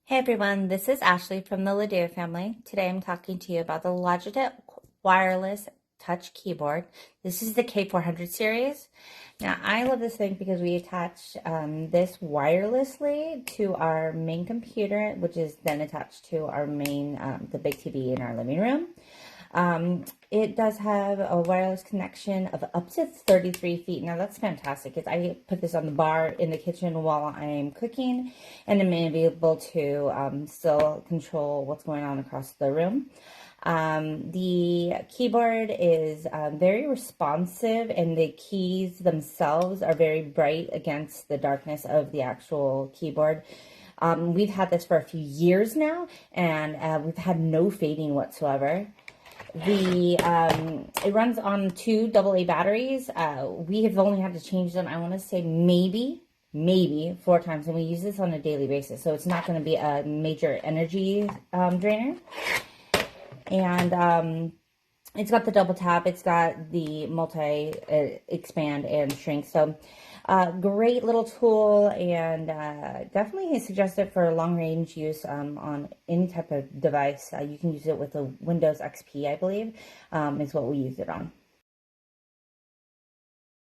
Hey everyone, this is Ashley from the Ladeo family. Today I'm talking to you about the Logitech wireless touch keyboard. This is the K400 series. Now I love this thing because we attach this wirelessly to our main computer, which is then attached to our main, the big TV in our living room. It does have a wireless connection of up to 33 feet. Now that's fantastic because I put this on the bar in the kitchen while I'm cooking, and I'm able to still control what's going on across the room. The keyboard is very responsive, and the keys themselves are very bright against the darkness of the actual keyboard. We've had this for a few years now, and we've had no fading whatsoever. It runs on two AA batteries. We have only had to change them, I want to say maybe 4 times, and we use this on a daily basis, so it's not going to be a major energy drainer. And it's got the double tap, it's got the multi expand and shrink. So great little tool, and definitely suggest it for long range use on any type of device. You can use it with a Windows XP, I believe, is what we use it on.